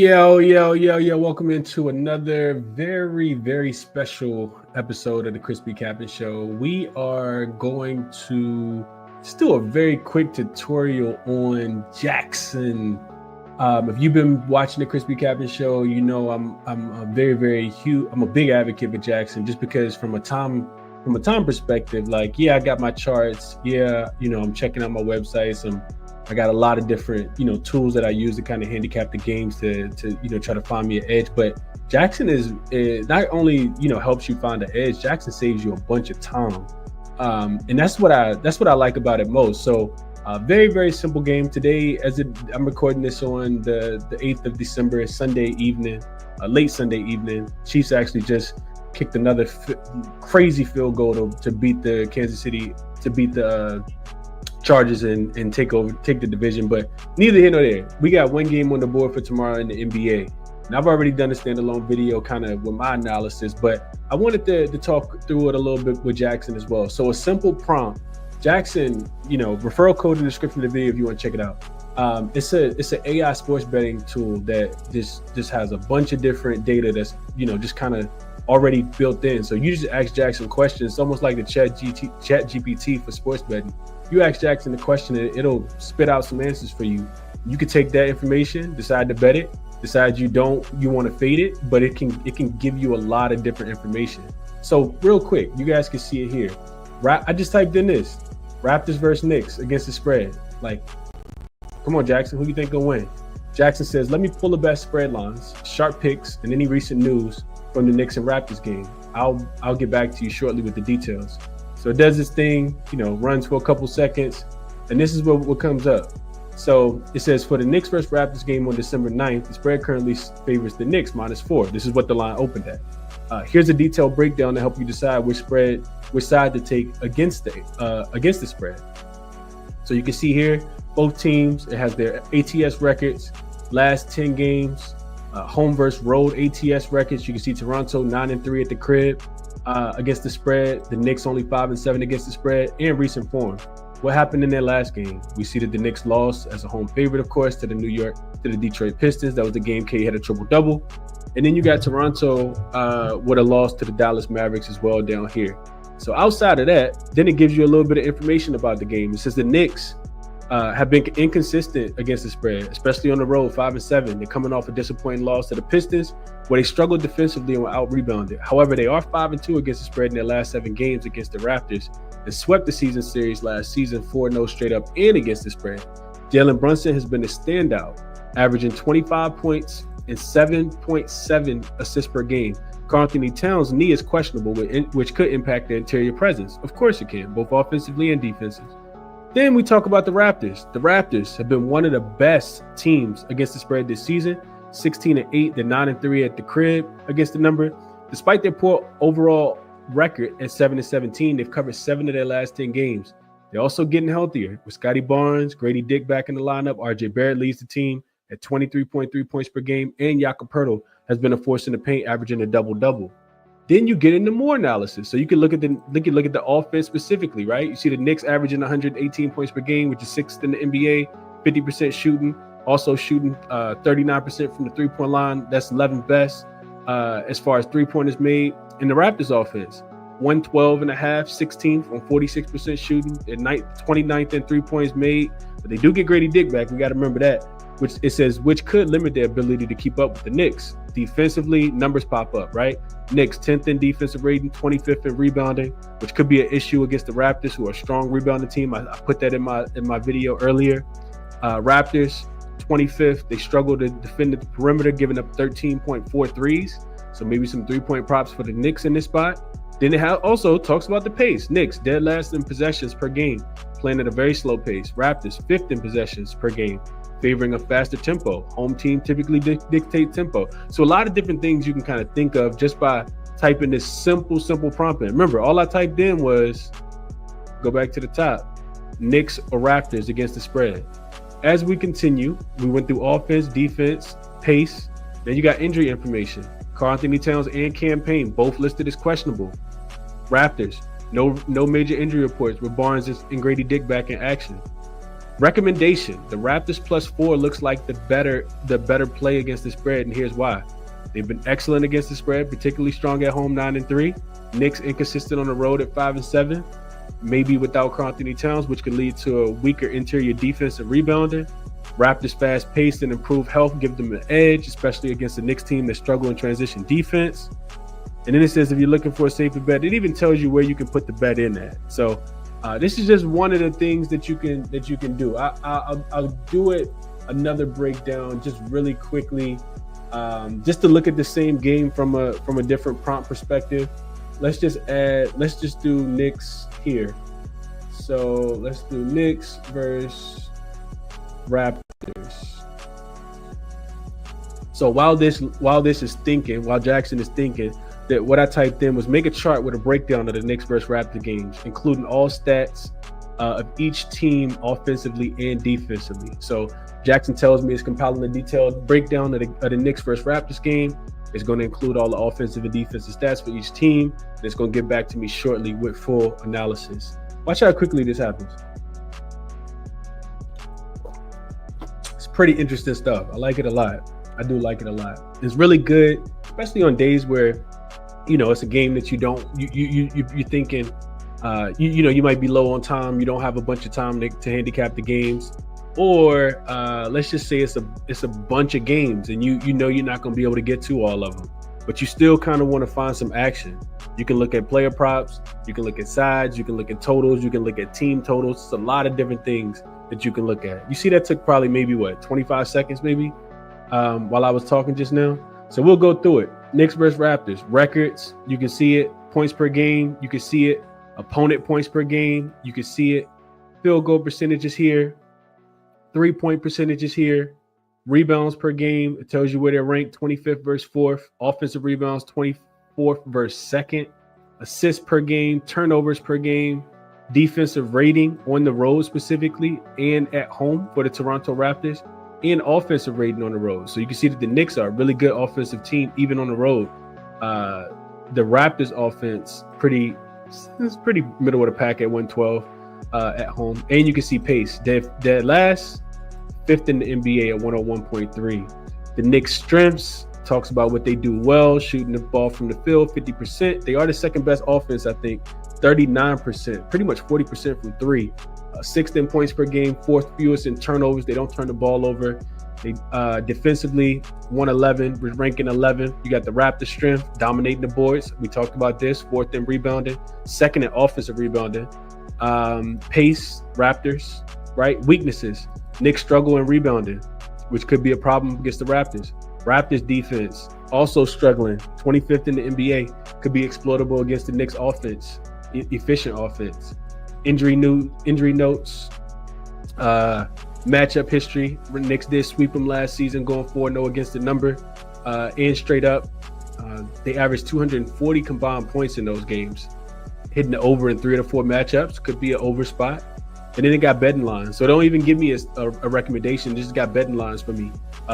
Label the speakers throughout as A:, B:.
A: Yo. Welcome into another very, very special episode of the ChrisBeCappinn Show. We are going to just do a very quick tutorial on JaXon. If you've been watching the ChrisBeCappinn Show, you know I'm a very huge, I'm a big advocate for JaXon, just because from a time perspective, like, I got my charts. I'm checking out my websites. I got a lot of different, tools that I use to kind of handicap the games to try to find me an edge. But JaXon is not only, helps you find an edge, JaXon saves you a bunch of time. And that's what I like about it most. So very, very simple game today. I'm recording this on the 8th of December, Sunday evening, late Sunday evening. Chiefs actually just kicked another crazy field goal to beat the Chargers and take the division, but neither here nor there. We got one game on the board for tomorrow in the NBA, and I've already done a standalone video kind of with my analysis, but I wanted to talk through it a little bit with JaXon as well. So a simple prompt, JaXon, referral code in the description of the video if you want to check it out. It's an AI sports betting tool that just has a bunch of different data that's just kind of already built in. So you just ask JaXon questions. It's almost like the Chat GPT for sports betting. You ask JaXon the question, and it'll spit out some answers for you. You can take that information, decide to bet it, decide you want to fade it, but it can give you a lot of different information. So real quick, you guys can see it here. I just typed in this: Raptors versus Knicks against the spread. Like, come on, JaXon, who you think will win? JaXon says, let me pull the best spread lines, sharp picks, and any recent news from the Knicks and Raptors game. I'll get back to you shortly with the details. So it does this thing, runs for a couple seconds, and this is what comes up. So it says, for the Knicks versus Raptors game on December 9th, the spread currently favors the Knicks -4. This is what the line opened at. Here's a detailed breakdown to help you decide which side to take against the spread. So you can see here, both teams, it has their ATS records, last 10 games, home versus road ATS records. You can see Toronto 9-3 at the crib against the spread. The Knicks only 5-7 against the spread, and recent form. What happened in their last game? We see that the Knicks lost as a home favorite, of course, to the Detroit Pistons. That was the game K had a triple-double. And then you got Toronto with a loss to the Dallas Mavericks as well down here. So outside of that, then it gives you a little bit of information about the game. It says the Knicks have been inconsistent against the spread, especially on the road, 5-7. They're coming off a disappointing loss to the Pistons, where they struggled defensively and were out-rebounded. However, they are 5-2 against the spread in their last 7 games against the Raptors, and swept the season series last season 4-0 straight up and against the spread. Jalen Brunson has been a standout, averaging 25 points and 7.7 assists per game. Karl-Anthony Towns' knee is questionable, which could impact their interior presence. Of course it can, both offensively and defensively. Then we talk about the Raptors. The Raptors have been one of the best teams against the spread this season, 16-8. They're 9-3 at the crib against the number. Despite their poor overall record at 7-17, they've covered 7 of their last 10 games. They're also getting healthier with Scotty Barnes, Grady Dick back in the lineup. RJ Barrett leads the team at 23.3 points per game, and Jakob Poeltl has been a force in the paint, averaging a double-double. Then you get into more analysis. So you can look at the offense specifically, right? You see the Knicks averaging 118 points per game, which is 6th in the NBA, 50% shooting, also shooting 39% from the three-point line. That's 11th best as far as three-pointers made. In the Raptors offense, 112.5, 16th on 46% shooting, at 29th in three-points made. But they do get Grady Dick back. We got to remember that. Which could limit their ability to keep up with the Knicks. Defensively, numbers pop up, right? Knicks 10th in defensive rating, 25th in rebounding, which could be an issue against the Raptors, who are a strong rebounding team. I put that in my video earlier. Raptors 25th. They struggle to defend the perimeter, giving up 13.4 threes. So maybe some 3-point props for the Knicks in this spot. Then it also talks about the pace. Knicks dead last in possessions per game, playing at a very slow pace. Raptors 5th in possessions per game, favoring a faster tempo. Home team typically dictate tempo. So a lot of different things you can kind of think of just by typing this simple prompt in. Remember, all I typed in was, go back to the top, Knicks or Raptors against the spread. As we continue, we went through offense, defense, pace. Then you got injury information. Karl-Anthony Towns and Cam Payne both listed as questionable. Raptors, no major injury reports with Barnes and Grady Dick back in action. Recommendation: the Raptors +4 looks like the better play against the spread, and here's why. They've been excellent against the spread, particularly strong at home, 9-3. Knicks inconsistent on the road at 5-7, maybe without Karl-Anthony Towns, which could lead to a weaker interior defense and rebounding. Raptors fast-paced and improved health give them an edge, especially against the Knicks team that struggle in transition defense. And then it says if you're looking for a safer bet, it even tells you where you can put the bet in at. So this is just one of the things that you can do. I'll do it another breakdown just really quickly, just to look at the same game from a different prompt perspective. Let's just do Knicks here. So let's do Knicks versus Raptors. So while JaXon is thinking, that what I typed in was make a chart with a breakdown of the Knicks versus Raptor games, including all stats of each team offensively and defensively. So JaXon tells me it's compiling a detailed breakdown of the Knicks versus Raptors game. It's going to include all the offensive and defensive stats for each team. And it's going to get back to me shortly with full analysis. Watch how quickly this happens. It's pretty interesting stuff. I like it a lot. I do like it a lot. It's really good, especially on days where it's a game that you're thinking, you might be low on time. You don't have a bunch of time to handicap the games, or let's just say it's a bunch of games, and you're not going to be able to get to all of them, but you still kind of want to find some action. You can look at player props, you can look at sides, you can look at totals, you can look at team totals. It's a lot of different things that you can look at. You see that took probably maybe 25 seconds maybe while I was talking just now. So we'll go through it. Knicks versus Raptors. Records, you can see it. Points per game, you can see it. Opponent points per game, you can see it. Field goal percentages here. 3-point percentages here. Rebounds per game, it tells you where they're ranked, 25th versus 4th. Offensive rebounds, 24th versus 2nd. Assists per game, turnovers per game. Defensive rating on the road specifically and at home for the Toronto Raptors. And offensive rating on the road. So you can see that the Knicks are a really good offensive team, even on the road. The Raptors offense, it's pretty middle of the pack at 112 at home. And you can see pace. They're last, 5th in the NBA at 101.3. The Knicks' strengths talks about what they do well, shooting the ball from the field, 50%. They are the second best offense, I think, 39%, pretty much 40% from three. 6th in points per game, 4th fewest in turnovers. They don't turn the ball over. They defensively 111, ranking 11. You got the Raptors' strength, dominating the boards. We talked about this. 4th in rebounding, 2nd in offensive rebounding. Pace, Raptors, right? Weaknesses, Knicks struggle in rebounding, which could be a problem against the Raptors. Raptors defense also struggling, 25th in the NBA, could be exploitable against the Knicks offense, efficient offense. Injury notes, matchup history. Knicks did sweep them last season, going 4-0 against the number, and straight up. They averaged 240 combined points in those games, hitting the over in 3 of the 4 matchups. Could be an over spot. And then it got betting lines. So don't even give me a recommendation. Just got betting lines for me.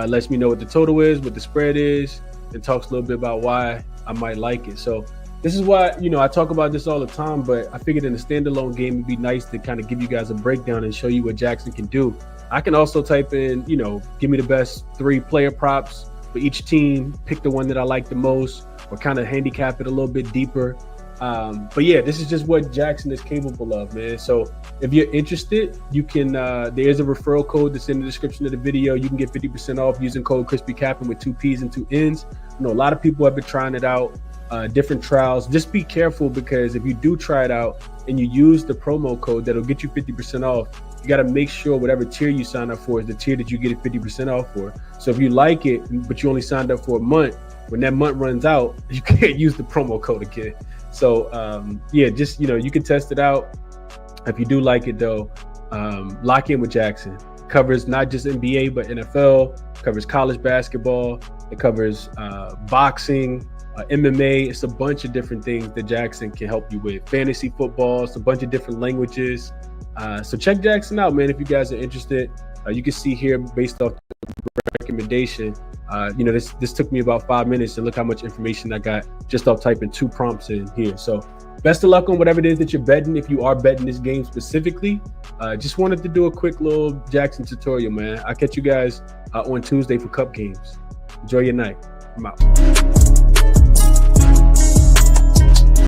A: Lets me know what the total is, what the spread is, and talks a little bit about why I might like it. So this is why, I talk about this all the time, but I figured in a standalone game, it'd be nice to kind of give you guys a breakdown and show you what JaXon can do. I can also type in, give me the best 3 player props for each team, pick the one that I like the most, or kind of handicap it a little bit deeper. But yeah, this is just what JaXon is capable of, man. So if you're interested, you can, there is a referral code that's in the description of the video. You can get 50% off using code ChrisBeCappinn with 2 P's and 2 N's. I know a lot of people have been trying it out. Different trials. Just be careful, because if you do try it out and you use the promo code that'll get you 50% off, you got to make sure whatever tier you sign up for is the tier that you get it 50% off for. So if you like it, but you only signed up for a month, when that month runs out, you can't use the promo code again. So yeah, just, you can test it out. If you do like it though, lock in with JaXon. Covers not just NBA, but NFL, covers college basketball. It covers boxing, MMA. It's a bunch of different things that JaXon can help you with. Fantasy football, it's a bunch of different languages. So check JaXon out, man, if you guys are interested. You can see here, based off the recommendation, This took me about 5 minutes, and look how much information I got just off typing 2 prompts in here. So best of luck on whatever it is that you're betting. If you are betting this game specifically, just wanted to do a quick little JaXon tutorial, man. I'll catch you guys on Tuesday for Cup games. Enjoy your night. I'm out.